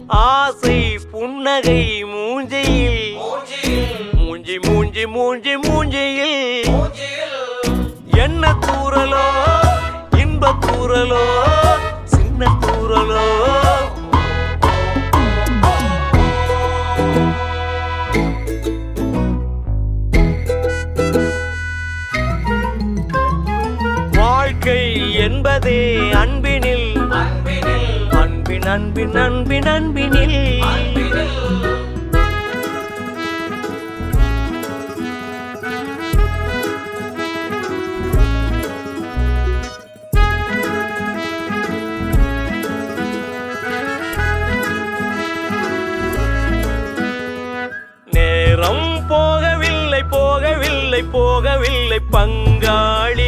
ஆசை புன்னகை மூஞ்சியில் மூஞ்சி மூஞ்சி மூஞ்சி மூஞ்சியில் என்ன தூரலோ இன்ப தூரலோ சின்ன தூரலோ வாழ்க்கை என்பதே அன்பினில் அன்பின் அன்பின் அன்பின் அன்பினில் நேரம் போகவில்லை போகவில்லை போகவில்லை பங்காளி